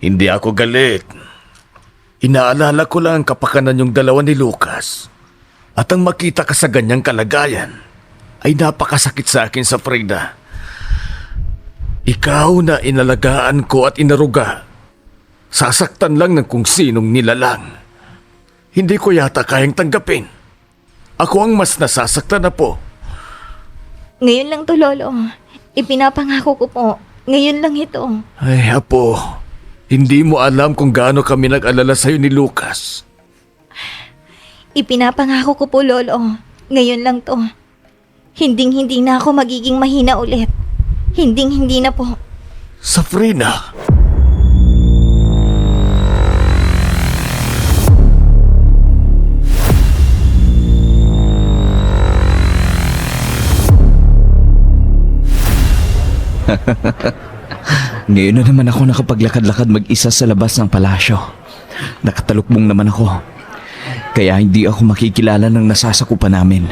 Hindi ako galit. Inaalala ko lang ang kapakanan yung dalawa ni Lucas. At ang makita ka sa ganyang kalagayan ay napakasakit sa akin, Safrina. Ikaw na inalagaan ko at inaruga. Sasaktan lang ng kung sinong nilalang. Hindi ko yata kayang tanggapin. Ako ang mas nasasaktan na po. Ngayon lang to, Lolo. Ipinapangako ko po. Ngayon lang ito. Ay, Apo. Hindi mo alam kung gaano kami nag-alala sa'yo ni Lucas. Ipinapangako ko po, Lolo. Ngayon lang to. Hinding-hindi na ako magiging mahina ulit. Hinding-hindi na po. Safrina! Ngayon na naman ako nakapaglakad-lakad mag-isa sa labas ng palasyo. Nakatalukbong naman ako. Kaya hindi ako makikilala ng nasasakupan namin.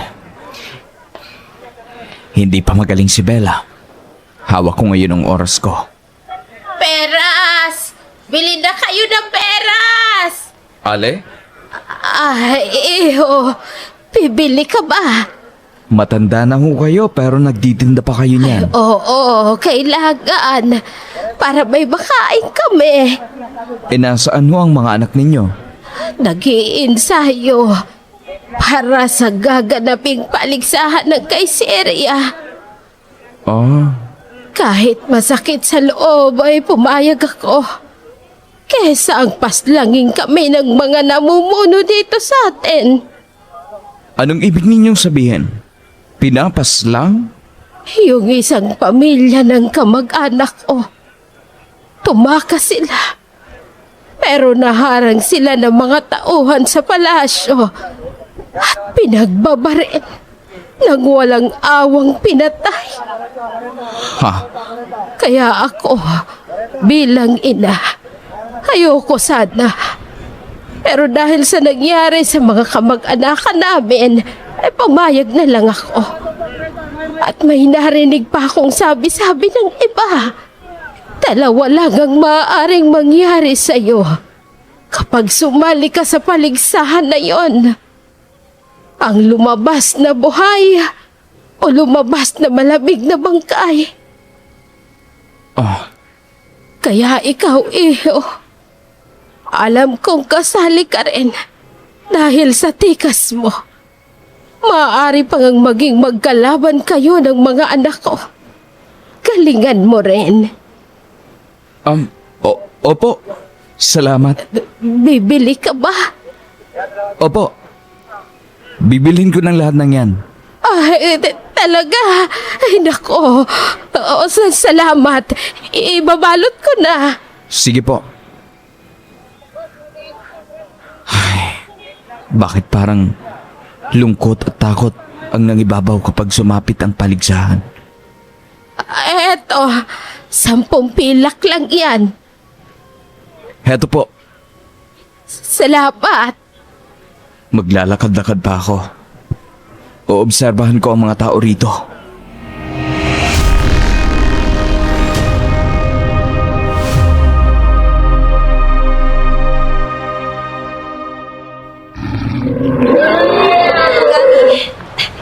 Hindi pa magaling si Bella. Hawak ko ngayon ang oras ko. Peras! Bili na kayo ng peras! Ale? Ay, iho. Bibili ka ba? Matanda na ho kayo pero nagtitinda pa kayo niyan. Oo, kailangan. Para may makain kami. Nasaan ho ang mga anak ninyo? Nag-iinsayo. Para sa gaganaping paligsahan ng kaiserya. Oh, Kahit masakit sa loob ay pumayag ako. Kesa ang paslangin kami ng mga namumuno dito sa atin. anong ibig ninyong sabihin? Pinapas lang? Yung isang pamilya ng kamag-anak ko. Tumakas sila. Pero naharang sila ng mga tauhan sa palasyo. At pinagbabarin. Nang walang awang pinatay. Ha? Kaya ako, bilang ina, ayoko sana. Pero dahil sa nangyari sa mga kamag-anakan namin, ay pumayag na lang ako. At may narinig pa akong sabi-sabi ng iba. Dalawa lang ang maaaring mangyari sa'yo kapag sumali ka sa paligsahan na yon. Ang lumabas na buhay o lumabas na malamig na bangkay. Oh, Kaya ikaw, iho, alam kong kasali ka rin dahil sa tikas mo. Maaari pang ang maging magkalaban kayo ng mga anak ko. Galingan mo rin. Opo. Salamat. Bibili ka ba? Opo. Bibilhin ko ng lahat ng yan. Ay, talaga? Ay, nako. Oo, salamat. Ibabalot ko na. Sige po. Ay, bakit parang lungkot at takot ang nangibabaw kapag sumapit ang paligsahan? Eto, 10 pilak lang yan. Heto po, Salamat. maglalakad-lakad pa ako. Oobserbahan ko ang mga tao rito.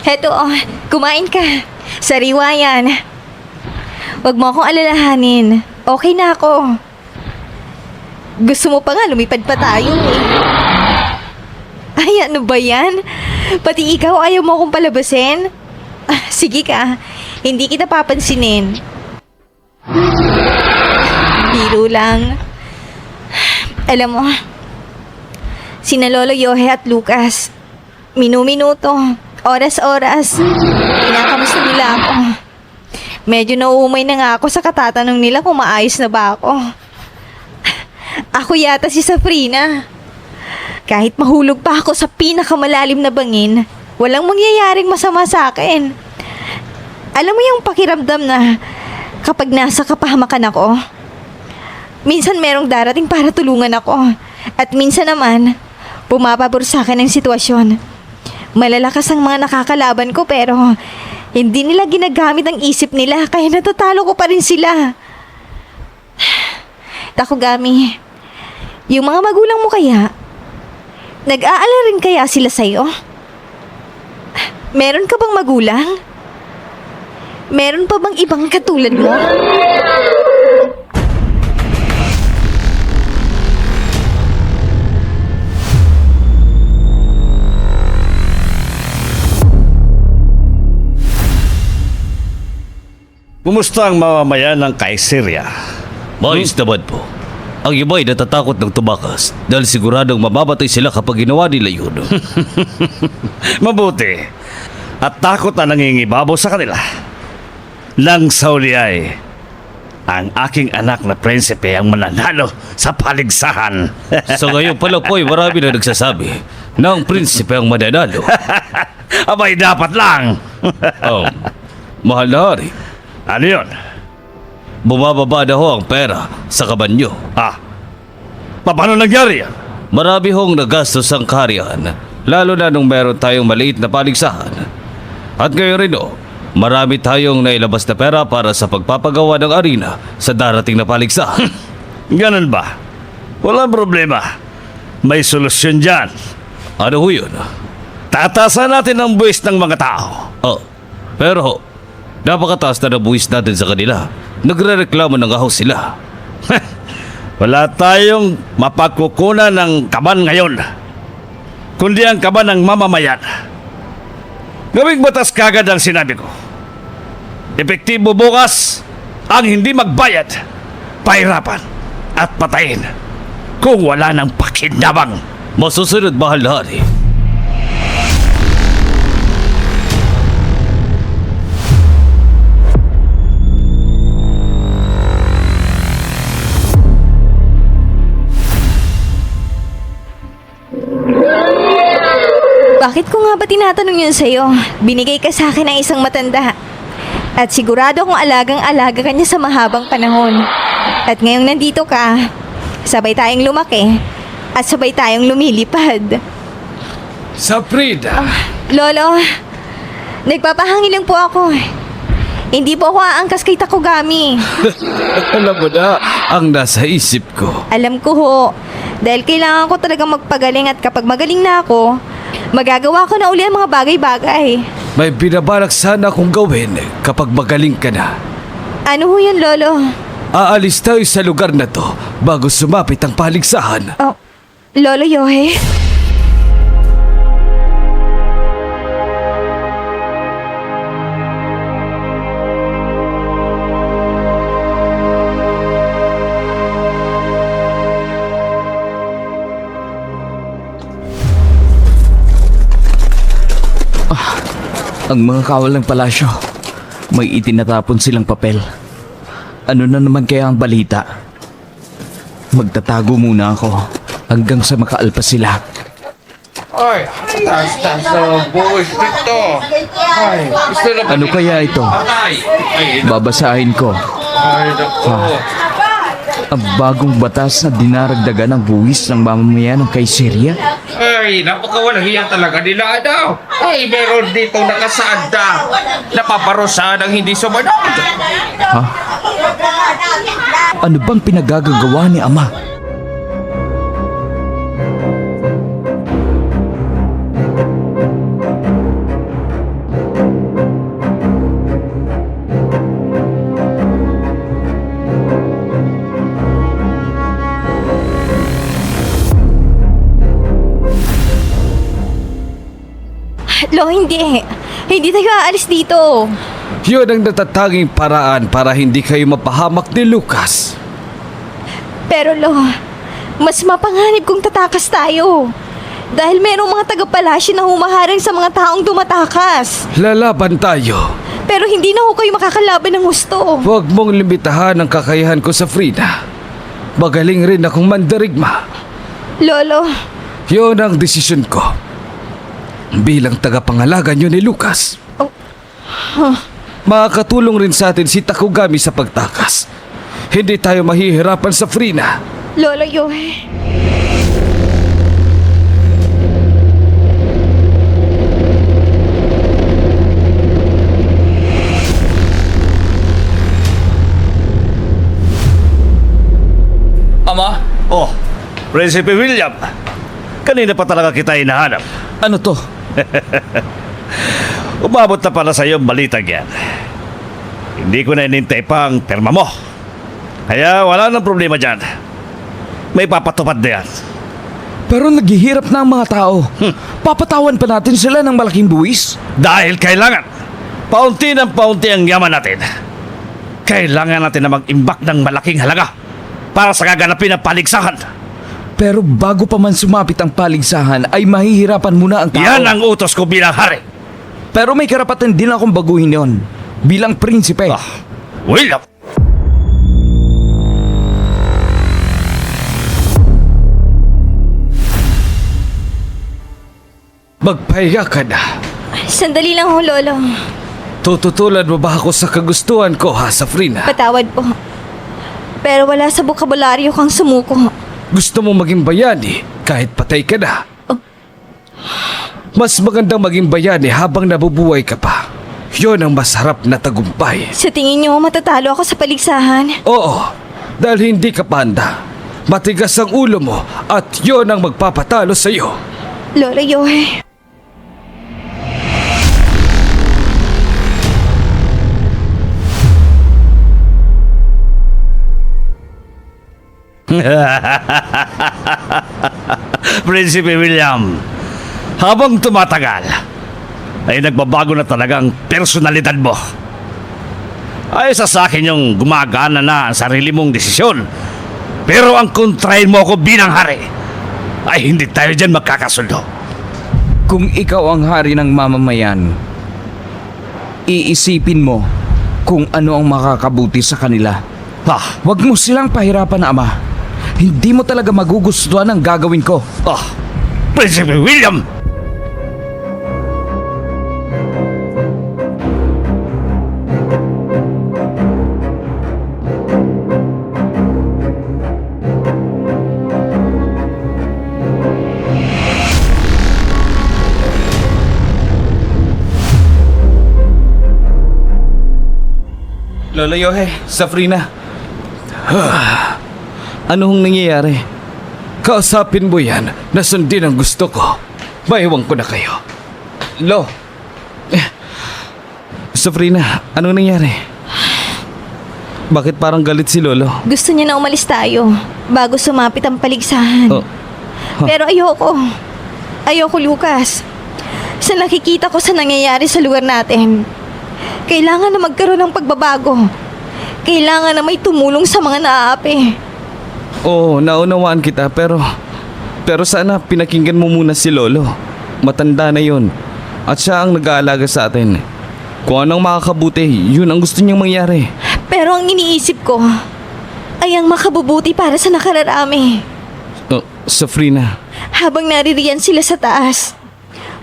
Heto, kumain ka. Sariwa yan. Huwag mo akong alalahanin. Okay na ako. Gusto mo pa nga, lumipad pa tayo eh. Ay, ano ba yan? Pati ikaw ayaw mo akong palabasin? Sige ka, hindi kita papansinin. Biro lang. Alam mo, sina Lolo Yohe at Lucas, minu-minuto, oras-oras, kinakamusta nila ako. Medyo nauumay na nga ako sa katatanong nila kung maayos na ba ako. Ako yata si Safrina. Kahit mahulog pa ako sa pinakamalalim na bangin, walang mangyayaring masama sa akin. Alam mo yung pakiramdam na kapag nasa kapahamakan ako, minsan merong darating para tulungan ako. At minsan naman, pumapabor sa akin ang sitwasyon. Malalakas ang mga nakakalaban ko pero hindi nila ginagamit ang isip nila kaya natatalo ko pa rin sila. Takugami, yung mga magulang mo kaya, nag-aalala rin kaya sila sa'yo? Meron ka bang magulang? Meron pa bang ibang katulad mo? Kumusta ang mamamayan ng Kaiseria? Maayos naman po. Ang iba ay natatakot ng tumakas dahil siguradong mamamatay sila kapag ginawa nila yun. Mabuti. At takot na nangingibabaw sa kanila. Nang sa uli ay, ang aking anak na prinsipe ang mananalo sa paligsahan. Sa ngayon pala po ay marami na nagsasabi na ang prinsipe ang mananalo. Abay, dapat lang. Mahal na hari, Ano yun? bumababa na ho ang pera sa kabanyo. Paano nangyari yan? Marami hong nagastos ang kaharian, lalo na nung meron tayong maliit na paligsahan. At ngayon rin ho, marami tayong nailabas na pera para sa pagpapagawa ng arena sa darating na paligsahan. Ganun ba? Walang problema. May solusyon dyan. Ano ho yun? Tatasan natin ang buwis ng mga tao. Pero ho, napakataas na nabuwis natin sa kanila. Nagre-reklamo ng ahos sila. Wala tayong mapagkukunan ng kaban ngayon, kundi ang kaban ng mamamayan. Gawing batas kagad ang sinabi ko. Epektibo bukas ang hindi magbayad, pahirapan at patayin kung wala ng pakinabang. Masusunod, mahal na hari. Bakit ko nga ba tinatanong yun sa'yo? Binigay ka sa akin ng isang matanda. At sigurado kong alagang-alaga ka niya sa mahabang panahon. At ngayong nandito ka, sabay tayong lumaki at sabay tayong lumilipad. Sa Frida, Lolo, nagpapahangin lang po ako. Hindi po ako aangkas kay Takugami. Alam mo na ang nasa isip ko. Alam ko ho, dahil kailangan ko talagang magpagaling at kapag magaling na ako, magagawa ko na uli ang mga bagay-bagay. May binabalak sana akong gawin kapag magaling ka na. Ano ho yun, Lolo? Aalis tayo sa lugar na to bago sumapit ang paligsahan. Oh, Lolo Yohe? Ang mga kawal ng palasyo, may itinatapon silang papel. Ano na naman kaya ang balita? Magtatago muna ako hanggang sa makaalpas sila. Ay, taas-taas na buwis dito. Ay, gusto na ba? Ano kaya ito? Babasahin ko. Ay, naku. Ang bagong batas na dinaragdagan ng buwis ng mamamayan ng Kaiseria? Ay, napakawalang hiya talaga nila, ano? Ay, meron dito nakasaad na napaparusahan ang hindi sumunod. Ha? Ano bang pinagagagawa ni Ama? Lo, hindi. Hindi tayo aalis dito. Yun ang natatanging paraan para hindi kayo mapahamak ni Lucas. Pero Lo, mas mapanganib kung tatakas tayo. Dahil merong mga taga-palasyo na humaharang sa mga taong dumatakas. Lalaban tayo. Pero hindi na ho kayo makakalaban ng gusto. Huwag mong limitahan ang kakayahan ko sa Frida. Magaling rin akong mandarigma. Lolo, Yun ang desisyon ko. Bilang tagapangalaga niyo ni Lucas. Makakatulong rin sa atin si Takugami sa pagtakas. Hindi tayo mahihirapan sa Frina. Lolo Yohe. Prinsipe William, kanina pa talaga kita hinahanap. Ano to? Umabot na pala sa iyo ang balitang yan. Hindi ko na inintay pa ang perma mo. Kaya wala nang problema dyan. May papatupad na yan. Pero naghihirap na ang mga tao. Papatawan pa natin sila ng malaking buwis. Dahil kailangan, paunti ng paunti ang yaman natin. Kailangan natin na mag-imbak ng malaking halaga para sa gaganapin ng paligsahan. Pero bago pa man sumapit ang paligsahan ay mahihirapan muna ang tao. Yan ang utos ko bilang hari. Pero may karapatan din akong baguhin yon bilang prinsipe. William! Magpahiya ka na. Sandali lang ho, Lolo. Tututulan mo ba ako sa kagustuhan ko, ha, Safrina? Patawad po. Pero wala sa bokabularyo kang sumuko. Gusto mo maging bayani kahit patay ka na. Mas magandang maging bayani habang nabubuhay ka pa. Yon ang masarap na tagumpay. Sa tingin niyo, matatalo ako sa paligsahan? Oo, dahil hindi ka panda. Matigas ang ulo mo at yon ang magpapatalo sa iyo. Lolo Yohe. Prinsipe William, habang tumatagal, ay nagbabago na talaga ang personalidad mo. Ay sa akin yung gumagana na ang sarili mong desisyon. Pero ang kontrahin mo ako bilang hari, ay hindi tayo dyan magkakasundo. Kung ikaw ang hari ng mamamayan, iisipin mo kung ano ang makakabuti sa kanila. Huwag mo silang pahirapan, Ama. Hindi mo talaga magugustuhan ang gagawin ko. Prinsipe William! Lola Yohe, Safrina. Anong nangyayari? Kausapin mo yan na sundin ang gusto ko. Maiwan ko na kayo. Safrina, anong nangyari? Bakit parang galit si Lolo? Gusto niya na umalis tayo bago sumapit ang paligsahan. Pero ayoko. Ayoko, Lucas. Sa nakikita ko sa nangyayari sa lugar natin, kailangan na magkaroon ng pagbabago. Kailangan na may tumulong sa mga naaapi. Oo, naunawaan kita pero sana pinakinggan mo muna si Lolo. Matanda na yun at siya ang nag-aalaga sa atin. Kung anong makakabuti, yun ang gusto niyang mangyari. Pero ang iniisip ko ay ang makabubuti para sa nakararami. Safrina. Habang naririyan sila sa taas,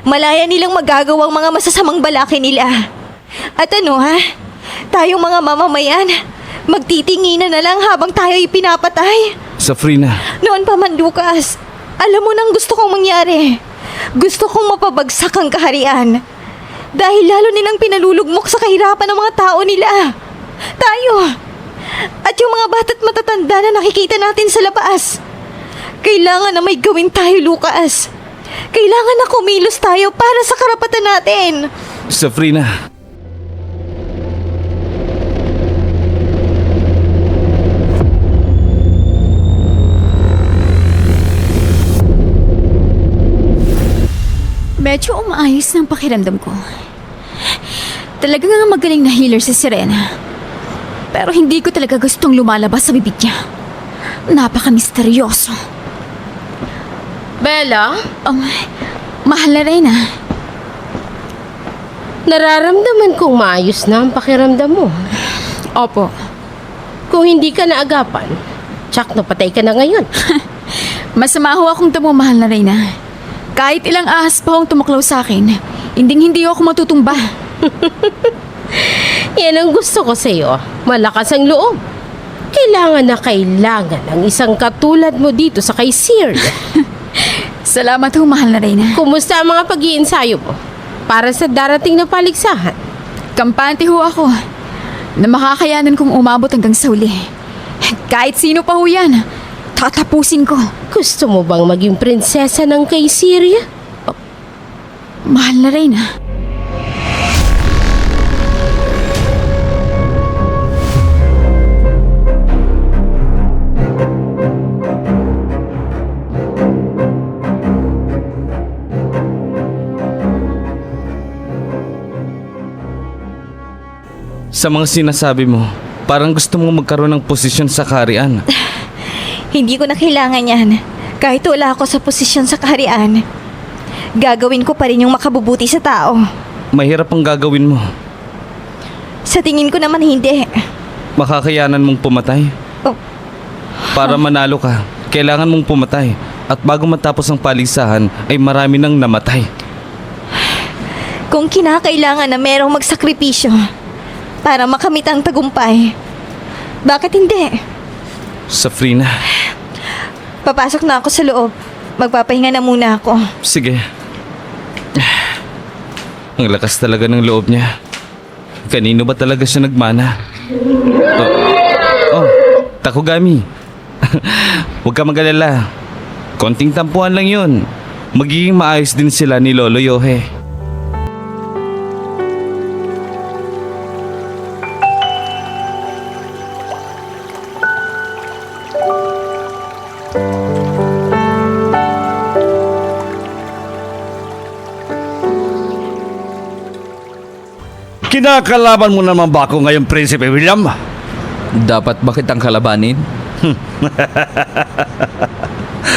malaya nilang magagawa ang mga masasamang balaki nila. At ano ha? Tayong mga mamamayan, magtitinginan na lang habang tayo'y pinapatay. Safrina. Noon pa man, Lucas, alam mo nang gusto kong mangyari. Gusto kong mapabagsak ang kaharian. Dahil lalo nilang pinalulugmok sa kahirapan ng mga tao nila. Tayo. At yung mga bata't matatanda na nakikita natin sa labas. Kailangan na may gawin tayo, Lucas. Kailangan na kumilos tayo para sa karapatan natin. Safrina. Medyo umaayos ng pakiramdam ko. Talaga nga magaling na healer si Serena. Pero hindi ko talaga gustong lumalabas sa bibig niya. Napaka-misteryoso. Bella, Mahal na Reyna. nararamdaman kong maayos na ang pakiramdam mo. Opo. Kung hindi ka naagapan, tsak na patay ka na ngayon. Masama ho akong mahal na Reyna. Kahit ilang ahas pa akong tumaklaw sa akin, hindi ako matutumba. Yan ang gusto ko sa iyo. Malakas ang loob. Kailangan ang isang katulad mo dito sa kay Sir. Salamat ho, mahal na Reyna. Kumusta ang mga pag-iinsayo mo para sa darating na paligsahan? Kampante ho ako na makakayanan kong umabot hanggang sa huli. Kahit sino pa ho yan, Tatapusin ko. Gusto mo bang maging prinsesa ng kay Syria? Mahal na Reyna. Sa mga sinasabi mo, parang gusto mo magkaroon ng posisyon sa kaharian. Hindi ko na kailangan yan. Kahit wala ako sa posisyon sa kaharian, gagawin ko pa rin yung makabubuti sa tao. Mahirap ang gagawin mo. Sa tingin ko naman hindi. Makakayanan mong pumatay. Oh. Para manalo ka, kailangan mong pumatay. At bago matapos ang palisahan, ay marami nang namatay. Kung kinakailangan na merong magsakripisyo para makamit ang tagumpay, bakit hindi? Safrina, Papasok na ako sa loob. Magpapahinga na muna ako. sige. Ang lakas talaga ng loob niya. Kanino ba talaga siya nagmana? Takugami. Huwag ka mag-alala. Konting tampuhan lang yun. Magiging maayos din sila ni Lolo Yohe. Kinakalaban mo naman ba ako ngayon, Prinsipe William? Dapat ba kitang kalabanin?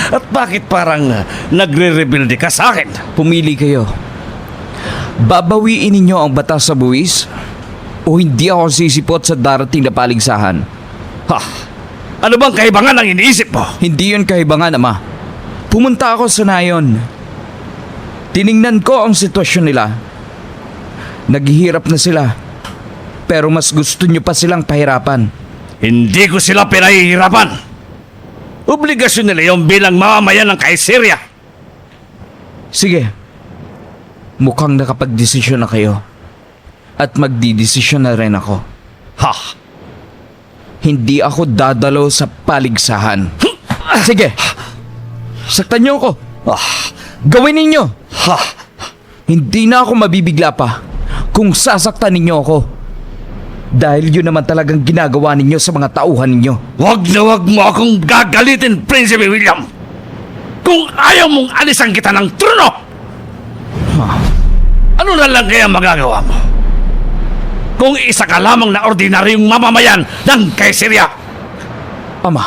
At bakit parang nagre-rebelde ka sa akin? Pumili kayo. Babawiin ninyo ang batas sa buwis o hindi ako sisipot sa darating na paligsahan. Ha? Ano bang kaibangan ang iniisip mo? Hindi yun kahibangan, Ama. Pumunta ako sa nayon. Tiningnan ko ang sitwasyon nila. Naghihirap na sila. Pero mas gusto nyo pa silang pahirapan. Hindi ko sila pinahihirapan. Obligasyon nila yung bilang mamamayan ng Kaiserya. Sige. Mukhang nakapagdesisyon na kayo. At magdidesisyon na rin ako. Ha? Hindi ako dadalo sa paligsahan. Sige. Saktan niyo ako. Gawin ninyo. Ha? Hindi na ako mabibigla pa kung sasaktan ninyo ako. Dahil yun naman talagang ginagawa ninyo sa mga tauhan ninyo. Wag na wag mo akong gagalitin, Prinsipe William. Kung ayaw mong alisan kita ng trono, ano na lang kaya magagawa mo? Kung isa ka lamang na ordinaryong mamamayan ng Kaiserya. Ama,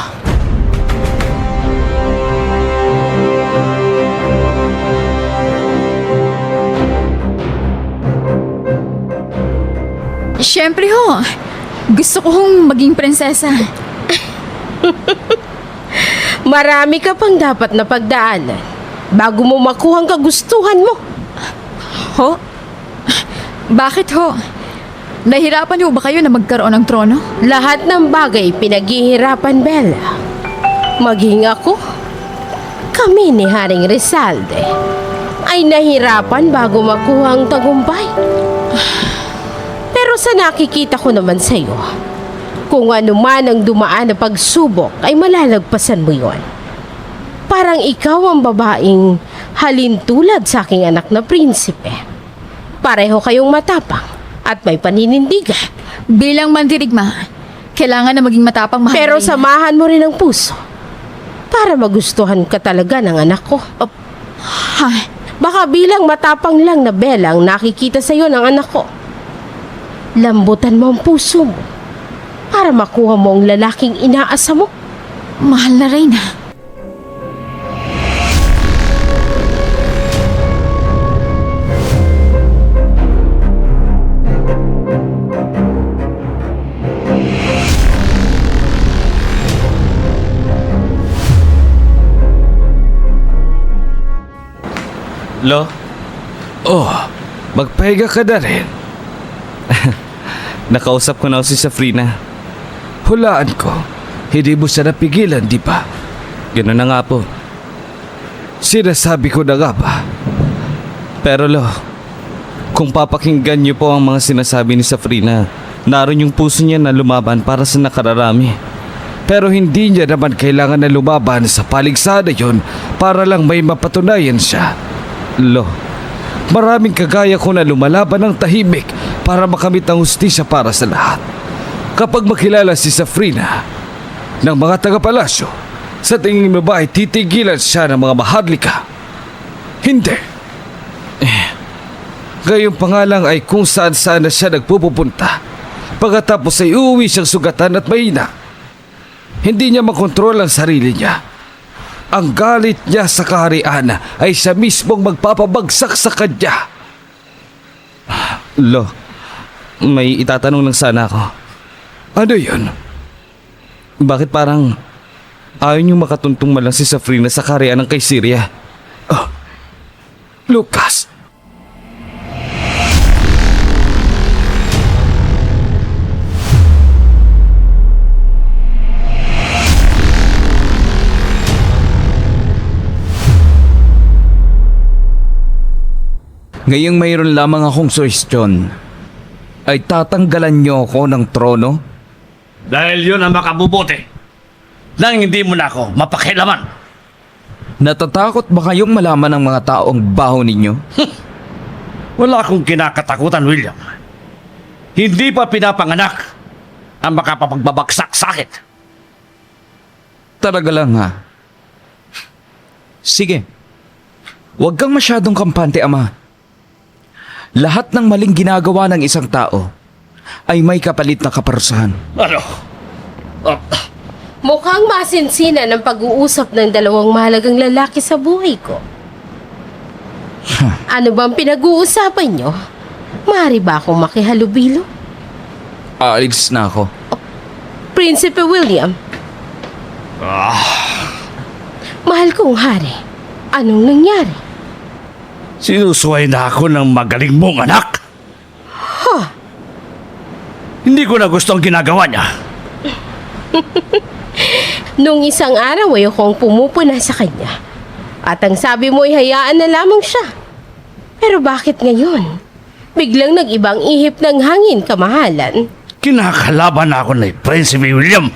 Siyempre ho. Gusto ko hong maging prinsesa. Marami ka pang dapat na pagdaanan bago mo makuha ang kagustuhan mo. Ho? Bakit ho? Nahirapan ho ba kayo na magkaroon ng trono? Lahat ng bagay pinaghihirapan, Bella. Maging ako, kami ni Haring Rizalde, ay nahirapan bago makuha ang tagumpay. Pero sa nakikita ko naman sa'yo, kung ano man ang dumaan na pagsubok ay malalagpasan mo yon. Parang ikaw ang babaeng halintulad sa aking anak na prinsipe. Pareho kayong matapang at may paninindigan. Bilang mandirigma, kailangan na maging matapang mahal. Pero Reyna. samahan mo rin ang puso para magustuhan ka talaga ng anak ko. Ha? Baka bilang matapang lang na Bella ang nakikita sa'yo ng anak ko. Lambutan mo ang puso mo para makuha mo ang lalaking inaasa mo. Mahal na Reyna. Lo? Magpahiga ka na rin. Nakausap ko na si Safrina. Hulaan ko, hindi mo siya napigilan, di ba? Ganun na nga po. Sinasabi ko na nga ba? Pero Lo, kung papakinggan niyo po ang mga sinasabi ni Safrina, naroon yung puso niya na lumaban para sa nakararami. Pero hindi niya naman kailangan na lumaban sa paligsahan yon para lang may mapatunayan siya. Lo, maraming kagaya ko na lumalaban ng tahimik para makamit ang hustisya para sa lahat. Kapag makilala si Safrina ng mga taga-palasyo, sa tingin mo ba ay titigilan siya ng mga maharlika? Hindi. Gayong pangalang ay kung saan-saan na siya nagpupunta. Pagkatapos ay uuwi siyang sugatan at mahina. Hindi niya makontrol ang sarili niya. Ang galit niya sa kaharian ay siya mismong magpapabagsak sa kanya. Lo, may itatanong lang sana ako. Ano yun? Bakit parang ayaw niyong makatuntong man lang si Safrina sa kaharian ng kay Syria? Oh, Lucas! Ngayong mayroon lamang akong suwestyon, ay tatanggalan niyo ako ng trono? Dahil yun ang makabubuti. Nang hindi mo na ako mapakilaman. Natatakot ba kayong malaman ng mga taong baho ninyo? Wala akong kinakatakutan, William. Hindi pa pinapanganak ang makapapagbabagsak sa akin. Talaga lang ha? Sige, huwag kang masyadong kampante, ama. Lahat ng maling ginagawa ng isang tao ay may kapalit na kaparusahan. Ano? Mukhang masinsinan ang pag-uusap ng dalawang mahalagang lalaki sa buhay ko. Ano bang pinag-uusapan nyo? Maaari ba akong makihalubilo? Aalis na ako. Prinsipe William. Mahal kong hari, anong nangyari? Sinusuway na ako ng magaling mong anak. Hindi ko na gusto ang ginagawa niya. Nung isang araw ay akong pumupuna sa kanya. At ang sabi mo ay hayaan na lamang siya. Pero bakit ngayon? Biglang nag-ibang ihip ng hangin, kamahalan. Kinakalaban na ako ni Prinsipe William.